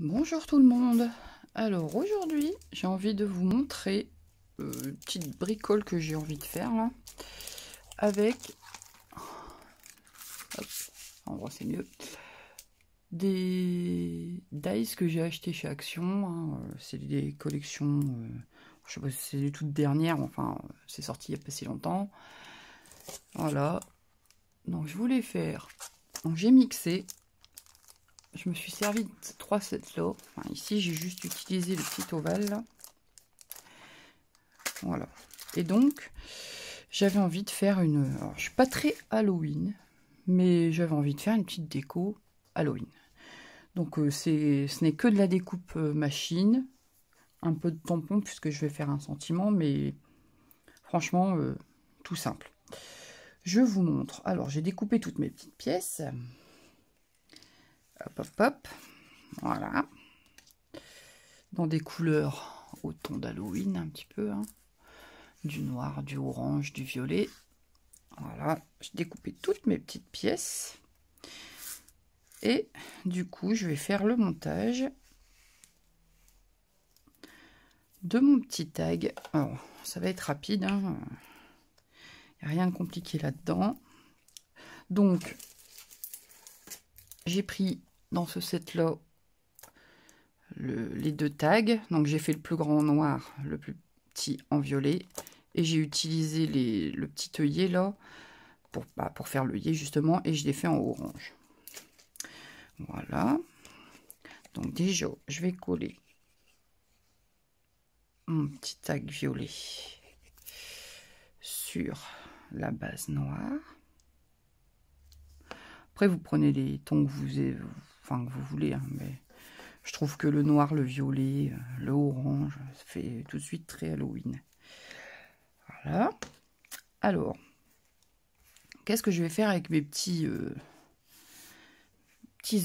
Bonjour tout le monde. Alors aujourd'hui j'ai envie de vous montrer une petite bricole que j'ai envie de faire là avec, hop, en gros c'est mieux, des dies que j'ai acheté chez Action, hein. C'est des collections, je sais pas si c'est les toutes dernières, enfin c'est sorti il n'y a pas si longtemps. Voilà, donc je voulais faire, donc j'ai mixé. Je me suis servi de 3 sets là. Enfin, ici, j'ai juste utilisé le petit ovale là. Voilà. Et donc, j'avais envie de faire une... Alors, je suis pas très Halloween, mais j'avais envie de faire une petite déco Halloween. Donc, ce n'est que de la découpe machine. Un peu de tampon, puisque je vais faire un sentiment, mais franchement, tout simple. Je vous montre. Alors, j'ai découpé toutes mes petites pièces. Hop, hop, hop. Voilà. Dans des couleurs au ton d'Halloween, un petit peu. Hein. Du noir, du orange, du violet. Voilà. J'ai découpé toutes mes petites pièces. Et du coup, je vais faire le montage de mon petit tag. Alors, ça va être rapide. Hein. Il n'y a rien de compliqué là-dedans. Donc, j'ai pris dans ce set-là les deux tags. Donc, j'ai fait le plus grand en noir, le plus petit en violet. Et j'ai utilisé le petit œillet là pour faire l'œillet justement. Et je l'ai fait en orange. Voilà. Donc déjà, je vais coller mon petit tag violet sur la base noire. Après, vous prenez les tons que vous voulez, hein, mais je trouve que le noir, le violet, le orange, ça fait tout de suite très Halloween. Voilà. Alors, qu'est-ce que je vais faire avec mes petits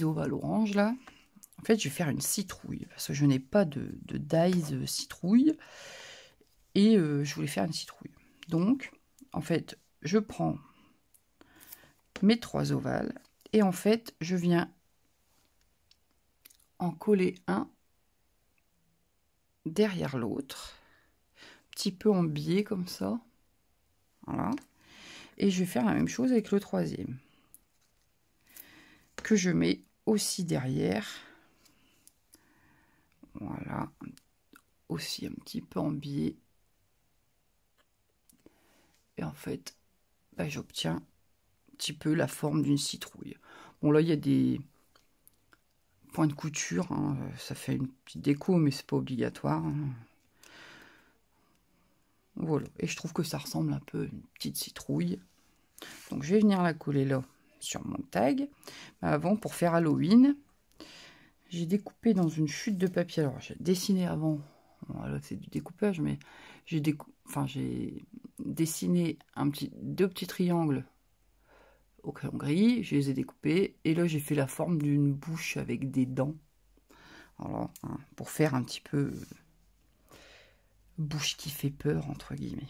ovales orange là? En fait, je vais faire une citrouille parce que je n'ai pas de dies citrouille et je voulais faire une citrouille. Donc, en fait, je prends mes 3 ovales et en fait, je viens en coller un derrière l'autre, petit peu en biais comme ça. Voilà. Et je vais faire la même chose avec le troisième que je mets aussi derrière. Voilà, aussi un petit peu en biais. Et en fait, bah, j'obtiens un petit peu la forme d'une citrouille. Bon, là, il y a des points de couture. Hein. Ça fait une petite déco, mais c'est pas obligatoire. Hein. Voilà. Et je trouve que ça ressemble un peu à une petite citrouille. Donc, je vais venir la coller là sur mon tag. Avant, pour faire Halloween, j'ai découpé dans une chute de papier. Alors, j'ai dessiné avant. Voilà, c'est du découpage, mais j'ai dessiné deux petits triangles au crayon gris. Je les ai découpés. Et là, j'ai fait la forme d'une bouche avec des dents. Voilà, hein, pour faire un petit peu bouche qui fait peur, entre guillemets.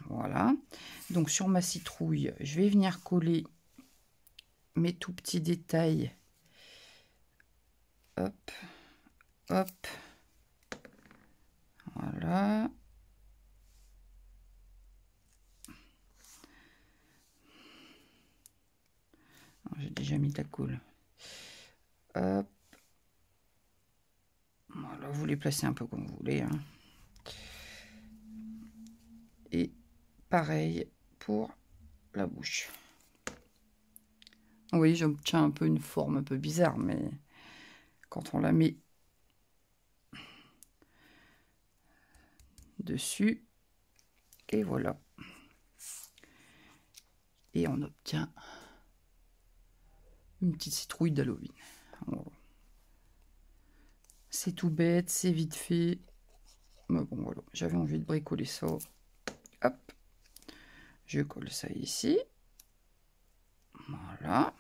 Voilà. Donc, sur ma citrouille, je vais venir coller mes tout petits détails. Hop, hop. Voilà. J'ai déjà mis de la colle. Hop. Voilà, vous les placez un peu comme vous voulez. Hein. Et pareil pour la bouche. Oui, j'obtiens un peu une forme un peu bizarre, mais quand on la met dessus, et voilà. Et on obtient une petite citrouille d'Halloween. Voilà. C'est tout bête, c'est vite fait. Mais bon, voilà, j'avais envie de bricoler ça. Hop, je colle ça ici. Voilà.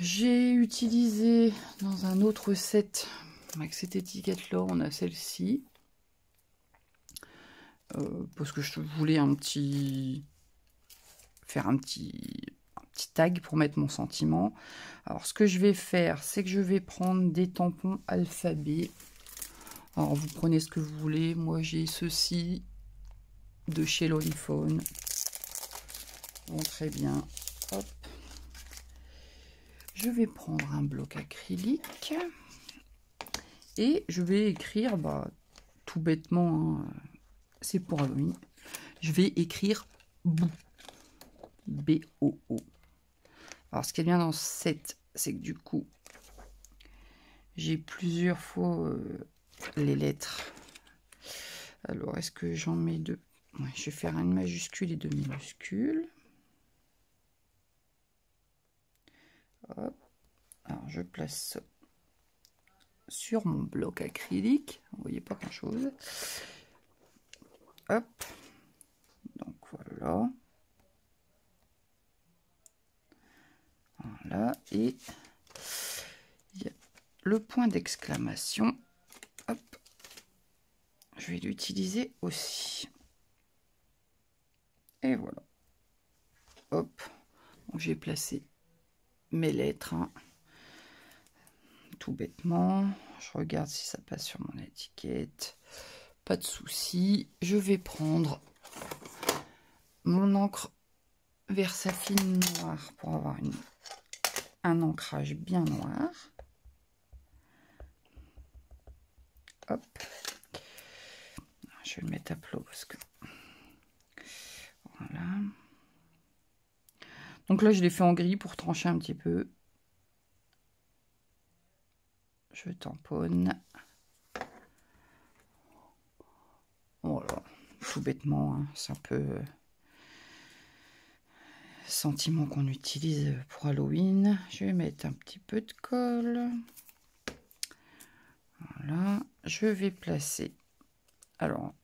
J'ai utilisé dans un autre set, avec cette étiquette-là, on a celle-ci. Parce que je voulais faire un petit petit tag pour mettre mon sentiment. Alors, ce que je vais faire, c'est que je vais prendre des tampons alphabet. Alors, vous prenez ce que vous voulez. Moi, j'ai ceci de chez Lolifone. Bon, très bien. Hop. Je vais prendre un bloc acrylique et je vais écrire, tout bêtement, hein, c'est pour Halloween, je vais écrire BOO. B-O-O. Alors, ce qui est bien dans cette, c'est que du coup, j'ai plusieurs fois les lettres. Alors, est-ce que j'en mets deux? Ouais, je vais faire une majuscule et deux minuscules. Hop. Alors, je place ça sur mon bloc acrylique. Vous voyez pas grand chose. Hop. Donc, voilà. Voilà. Et il y a le point d'exclamation. Hop. Je vais l'utiliser aussi. Et voilà. Hop. J'ai placé mes lettres. Hein. Tout bêtement. Je regarde si ça passe sur mon étiquette. Pas de souci. Je vais prendre mon encre Versafine noire pour avoir un ancrage bien noir. Hop. Je vais le mettre à plat parce que... Voilà. Donc là, je l'ai fait en gris pour trancher un petit peu. Je tamponne. Voilà. Tout bêtement, hein. C'est un peu... sentiment qu'on utilise pour Halloween. Je vais mettre un petit peu de colle. Voilà. Je vais placer... Alors,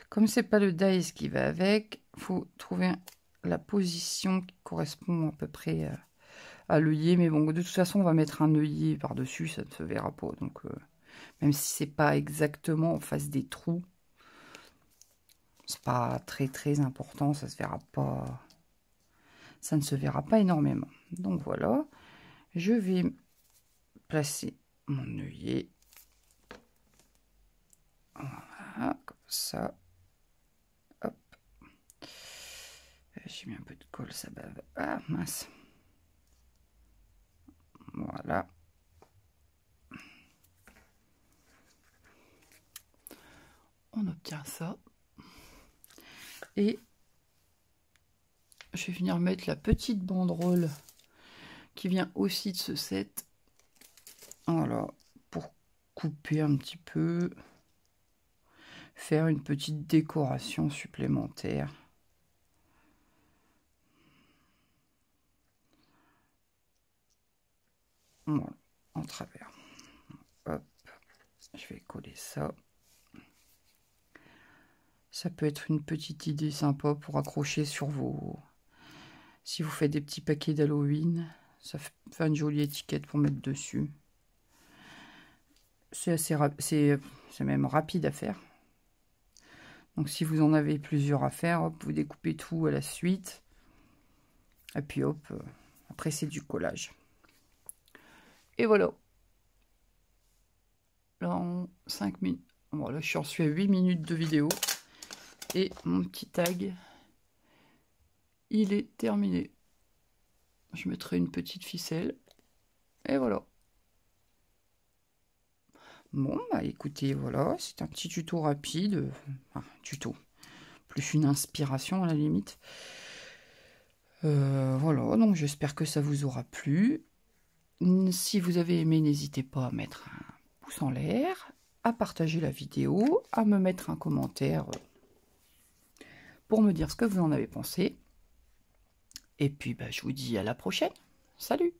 comme c'est pas le dice qui va avec, faut trouver la position qui correspond à peu près à l'œillet. Mais bon, de toute façon, on va mettre un œillet par-dessus, ça ne se verra pas. Donc, même si c'est pas exactement en face des trous, c'est pas très très important, ça se verra pas. Ça ne se verra pas énormément. Donc voilà, je vais placer mon œillet. Voilà, comme ça. Hop. J'ai mis un peu de colle, ça bave. Ah mince. Voilà. On obtient ça. Et je vais venir mettre la petite banderole qui vient aussi de ce set. Voilà, pour couper un petit peu, faire une petite décoration supplémentaire. Voilà, en travers. Hop, je vais coller ça. Ça peut être une petite idée sympa pour accrocher sur vos... Si vous faites des petits paquets d'Halloween, ça fait une jolie étiquette pour mettre dessus. C'est assez c'est même rapide à faire. Donc si vous en avez plusieurs à faire, hop, vous découpez tout à la suite. Et puis hop, après c'est du collage. Et voilà. Là en 5 minutes. Voilà, je suis à 8 minutes de vidéo. Et mon petit tag, il est terminé. Je mettrai une petite ficelle. Et voilà. Bon, bah écoutez, voilà, c'est un petit tuto rapide. Enfin, tuto. Plus une inspiration à la limite. Voilà, donc j'espère que ça vous aura plu. Si vous avez aimé, n'hésitez pas à mettre un pouce en l'air, à partager la vidéo, à me mettre un commentaire pour me dire ce que vous en avez pensé. Et puis, bah, je vous dis à la prochaine. Salut!